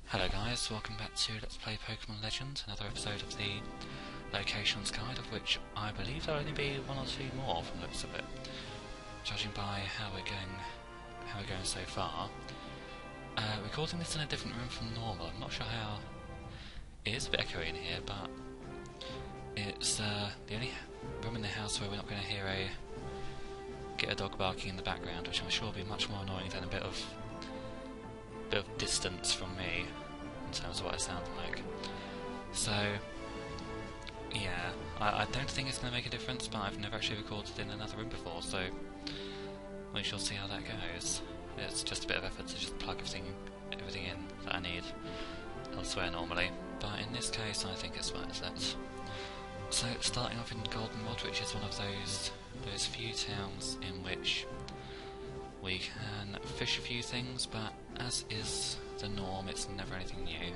Hello guys, welcome back to Let's Play Pokemon Legends, another episode of the Locations Guide, of which I believe there'll only be one or two more from the looks of it, judging by how we're going so far. Recording this in a different room from normal. I'm not sure how. It is a bit echoey in here, but it's the only room in the house where we're not going to get a dog barking in the background, which I'm sure will be much more annoying than a bit of distance from me in terms of what I sound like. So yeah, I don't think it's going to make a difference, but I've never actually recorded in another room before, so we shall see how that goes. It's just a bit of effort to just plug everything in that I need elsewhere normally, but in this case I think it's worth it. So starting off in Goldenrod, which is one of those few towns in which we can fish a few things, but as is the norm, it's never anything new.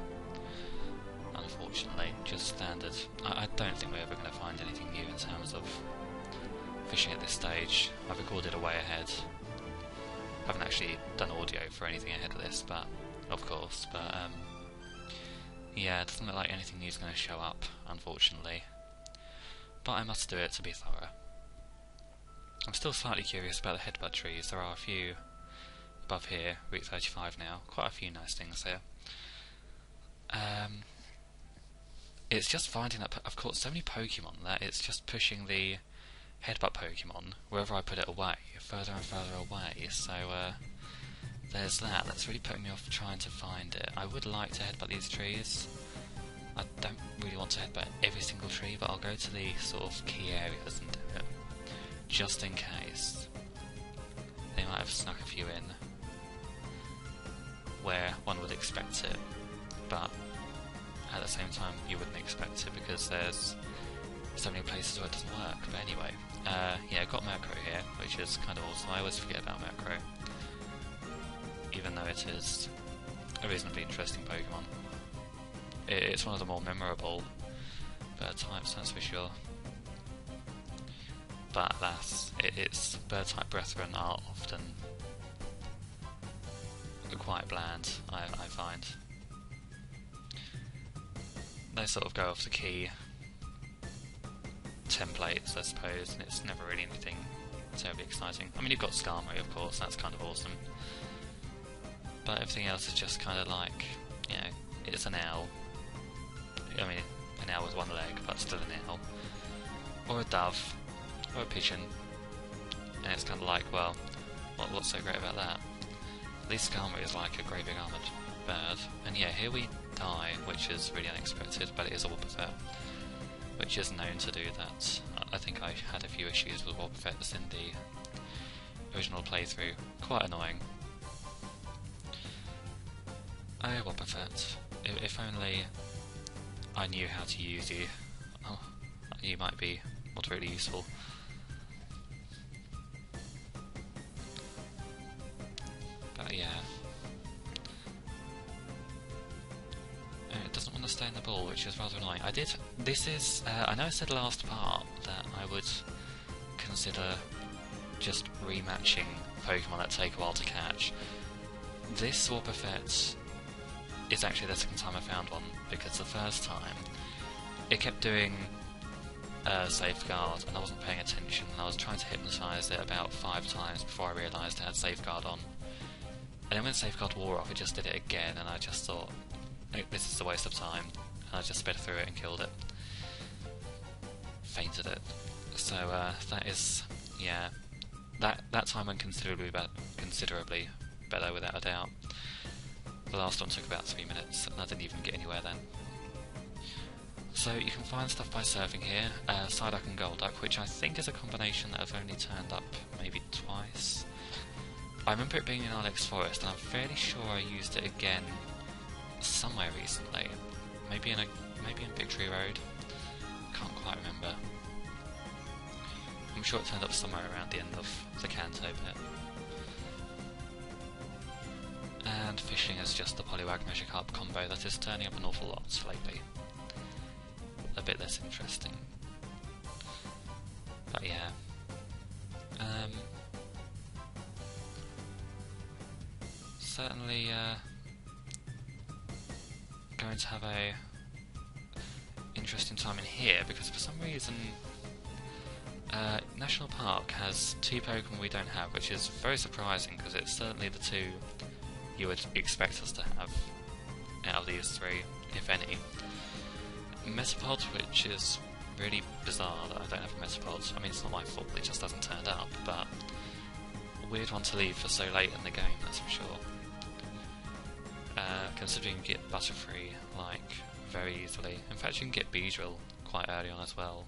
Unfortunately, just standard. I don't think we're ever going to find anything new in terms of fishing at this stage. I've recorded a way ahead. Haven't actually done audio for anything ahead of this, but of course. But yeah, it doesn't look like anything new is going to show up, unfortunately. But I must do it to be thorough. I'm still slightly curious about the headbutt trees. There are a few above here, Route 35 now. Quite a few nice things here. It's just finding that I've caught so many Pokemon that it's just pushing the headbutt Pokemon, wherever I put it away, further and further away. So there's that. That's really putting me off trying to find it. I would like to headbutt these trees. I don't really want to headbutt every single tree, but I'll go to the sort of key areas and do it, just in case. They might have snuck a few in where one would expect it, but at the same time you wouldn't expect it because there's so many places where it doesn't work. But anyway, yeah, got Murkrow here, which is kind of awesome. I always forget about Murkrow, even though it is a reasonably interesting Pokemon. It's one of the more memorable bird types, that's for sure. But alas, its bird type brethren are often quite bland, I find. They sort of go off the key templates, I suppose, and it's never really anything terribly exciting. I mean, you've got Skarmory, of course, that's kind of awesome. But everything else is just kind of like, you know, it's an owl. I mean, an owl with one leg, but still an owl. Or a dove, or a pigeon. And it's kind of like, well, what's so great about that? At least Skarmory is like a great big armoured bird. And yeah, here we die, which is really unexpected, but it is a Wobbuffet, which is known to do that. I think I had a few issues with Wobbuffets in the original playthrough. Quite annoying. Oh, Wobbuffet. If only I knew how to use you. Oh, you might be moderately useful. But yeah. It doesn't want to stay in the ball, which is rather annoying. I know I said last part that I would consider just rematching Pokemon that take a while to catch. This Wobbuffet is actually the second time I found one, because the first time it kept doing Safeguard and I wasn't paying attention, and I was trying to hypnotise it about 5 times before I realised it had Safeguard on. And then when Safeguard wore off, it just did it again, and I just thought, this is a waste of time, and I just sped through it and killed it. Fainted it. So that is, yeah, that time went considerably better without a doubt. The last one took about 3 minutes, and I didn't even get anywhere then. So you can find stuff by surfing here, Psyduck and Golduck, which I think is a combination that have only turned up maybe twice. I remember it being in Alex Forest, and I'm fairly sure I used it again somewhere recently. Maybe in Victory Road. Can't quite remember. I'm sure it turned up somewhere around the end of the Kanto bit. And fishing is just the Poliwag Magikarp combo that is turning up an awful lot lately. A bit less interesting. But yeah. Certainly going to have a interesting time in here, because for some reason National Park has 2 Pokemon we don't have, which is very surprising because it's certainly the 2 you would expect us to have out of these 3, if any. Metapod, which is really bizarre that I don't have a Metapod. I mean, it's not my fault, it just hasn't turned up, but a weird one to leave for so late in the game, that's for sure. Considering you can get Butterfree, like, very easily. In fact, you can get Beedrill quite early on as well.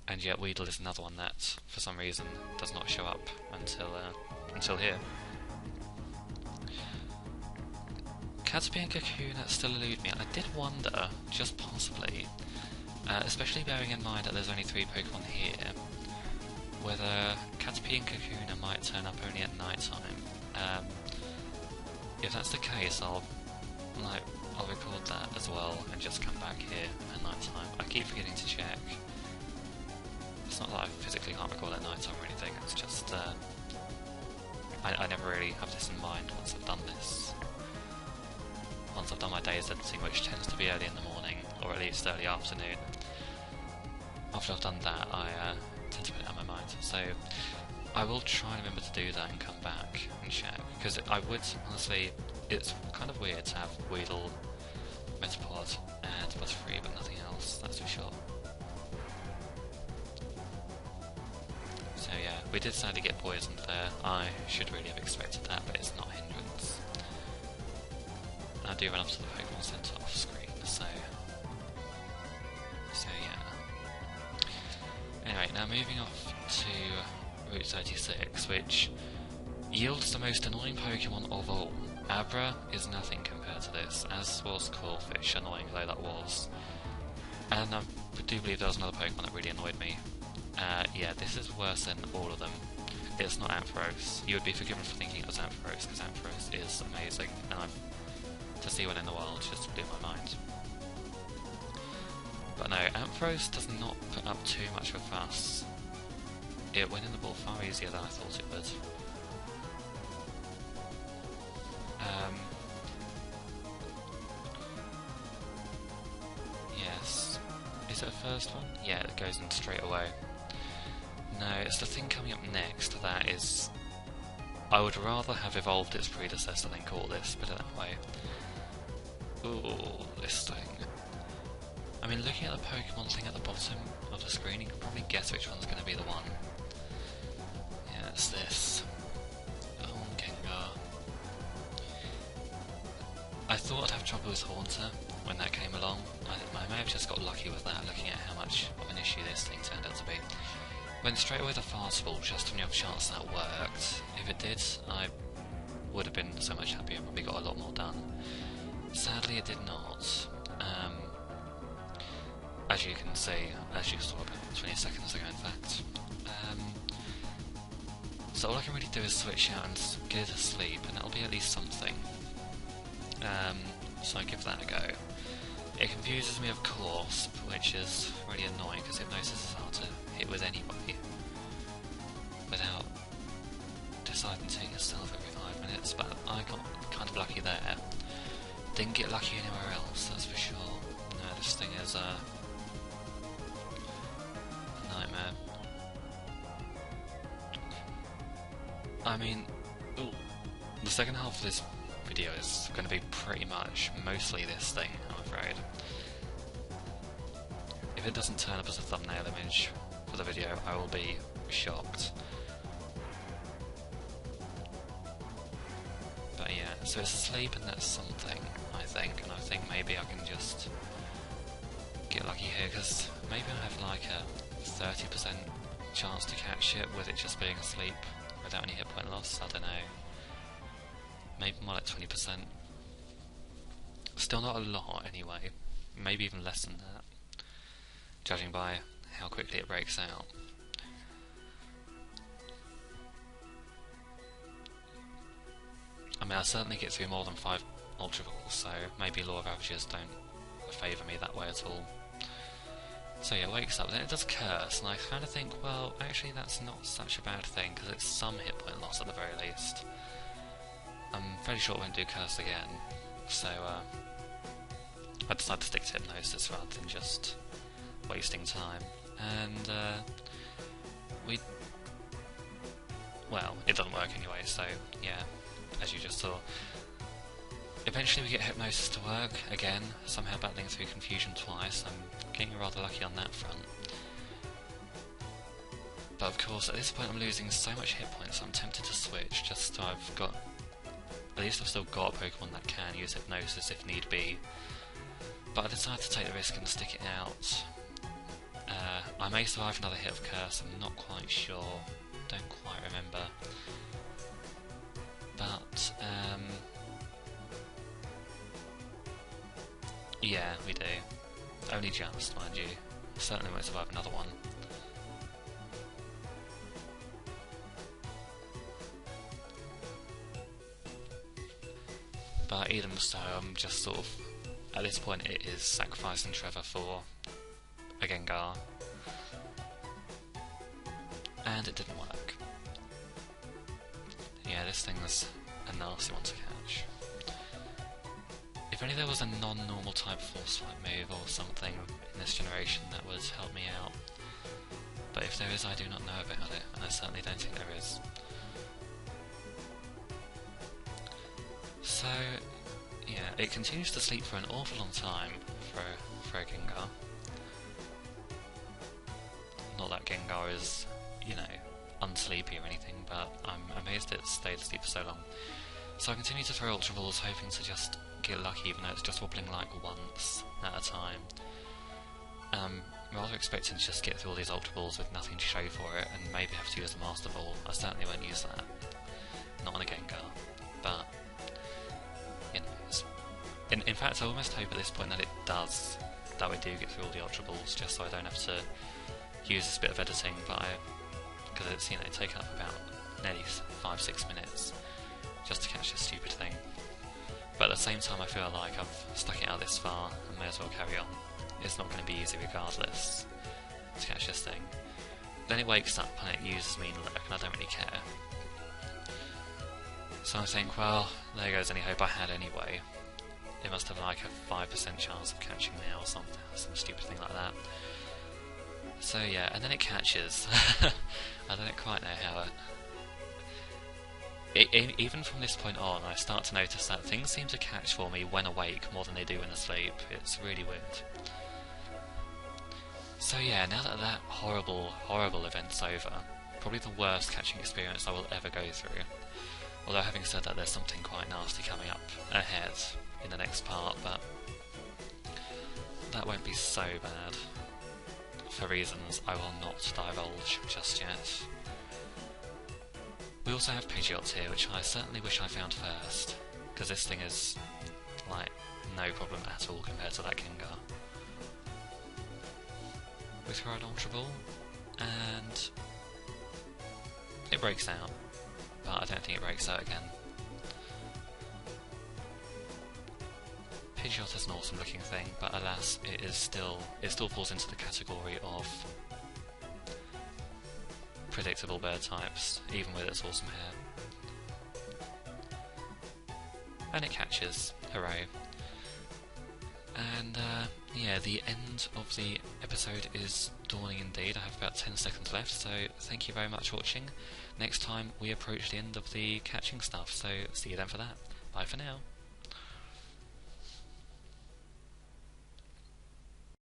And yet Weedle is another one that, for some reason, does not show up until here. Caterpie and Cocoon still elude me. I did wonder, just possibly, especially bearing in mind that there's only 3 Pokemon here, whether Caterpie and Cocoon might turn up only at night time. If that's the case, I'll record that as well and just come back here at night time. I keep forgetting to check. It's not that I physically can't record at night time or anything, it's just I never really have this in mind once I've done this. Once I've done my day's editing, which tends to be early in the morning, or at least early afternoon. After I've done that, I tend to put it out of my mind. So I will try and remember to do that and come back and check, because I would, honestly, it's kind of weird to have Weedle, Metapod and Butterfree, but nothing else, that's for sure. So yeah, we did sadly get poisoned there. I should really have expected that, but it's not a hindrance. I do run up to the Pokemon Center off screen, so yeah. Anyway, now moving off to Route 36, which yields the most annoying Pokemon of all. Abra is nothing compared to this, as was Quillfish, annoying though that was. And I do believe there was another Pokemon that really annoyed me. Yeah, this is worse than all of them. It's not Ampharos. You would be forgiven for thinking it was Ampharos, because Ampharos is amazing, and to see one in the wild just blew my mind. But no, Ampharos does not put up too much of a fuss. It went in the ball far easier than I thought it would. Yes. Is it a first one? Yeah, it goes in straight away. No, it's the thing coming up next that is... I would rather have evolved its predecessor than caught this, put it that way. Ooh, this thing. I mean, looking at the Pokemon thing at the bottom of the screen, you can probably guess which one's going to be the one. Yeah, it's this. Oh, Gengar. I thought I'd have trouble with Haunter when that came along. I may have just got lucky with that, looking at how much of an issue this thing turned out to be. Went straight away the fastball, just on the off chance that worked. If it did, I would have been so much happier, probably got a lot more done. Sadly it did not. As you can see, as you saw about 20 seconds ago in fact. So all I can really do is switch out and get it to sleep, and that'll be at least something. So I give that a go. It confuses me of course, which is really annoying because Hypnosis is hard to hit with anybody without deciding to hit yourself every 5 minutes, but I got kind of lucky there. Didn't get lucky anywhere else, that's for sure. No, this thing is a nightmare. I mean, ooh, the second half of this video is going to be pretty much mostly this thing, I'm afraid. If it doesn't turn up as a thumbnail image for the video, I will be shocked. But yeah, so it's asleep and that's something, I think, and I think maybe I can just get lucky here, because maybe I have like a 30% chance to catch it with it just being asleep without any hit point loss, I don't know. Maybe more like 20%. Still not a lot anyway, maybe even less than that, judging by how quickly it breaks out. I mean, I certainly get through more than 5 Ultra Balls, so maybe law of averages don't favour me that way at all. So yeah, wakes up, then it does curse, and I kind of think, well, actually that's not such a bad thing, because it's some hit point loss at the very least. I'm fairly sure it won't do curse again, so I decided to stick to Hypnosis rather than just wasting time. And well, it doesn't work anyway, so yeah, as you just saw. Eventually we get Hypnosis to work, again, somehow battling through Confusion twice. I'm getting rather lucky on that front. But of course, at this point I'm losing so much hit points, I'm tempted to switch, just so I've got... At least I've still got a Pokemon that can use Hypnosis if need be. But I decided to take the risk and stick it out. I may survive another hit of Curse, I'm not quite sure, don't quite remember. But, yeah, we do. Only just, mind you. Certainly won't survive another one. But even so, I'm just sort of... At this point it is sacrificing Trevor for a Gengar. And it didn't work. Yeah, this thing's a nasty one to catch. If only there was a non-normal type Force Fight move or something in this generation that would help me out. But if there is, I do not know about it, and I certainly don't think there is. So, yeah, it continues to sleep for an awful long time for a Gengar. Not that Gengar is, you know, unsleepy or anything, but I'm amazed it stayed asleep for so long. So I continue to throw Ultra Balls, hoping to just get lucky, even though it's just wobbling like once at a time. Rather expecting to just get through all these Ultra Balls with nothing to show for it, and maybe have to use a Master Ball. I certainly won't use that. Not on a Gengar. But, you know, in fact I almost hope at this point that it does, that we do get through all the Ultra Balls, just so I don't have to use this bit of editing, but because it's, you know, taken up about nearly 5-6 minutes just to catch this stupid thing. But at the same time I feel like I've stuck it out this far and may as well carry on. It's not going to be easy regardless to catch this thing. Then it wakes up and it uses Mean Look, and I don't really care. So I think, well, there goes any hope I had anyway. It must have like a 5% chance of catching me or something, some stupid thing like that. So yeah, and then it catches. I don't quite know how even from this point on, I start to notice that things seem to catch for me when awake more than they do when asleep. It's really weird. So yeah, now that that horrible, horrible event's over, probably the worst catching experience I will ever go through. Although having said that, there's something quite nasty coming up ahead in the next part, but that won't be so bad. For reasons I will not divulge just yet. We also have Pidgeots here, which I certainly wish I found first, because this thing is, like, no problem at all compared to that Gengar. We throw an Ultra Ball, and it breaks out, but I don't think it breaks out again. Pidgeot is an awesome looking thing, but alas, it still falls into the category of predictable bird types, even with its awesome hair. And it catches, hooray. And yeah, the end of the episode is dawning indeed. I have about 10 seconds left, so thank you very much for watching. Next time we approach the end of the catching stuff, so see you then for that. Bye for now.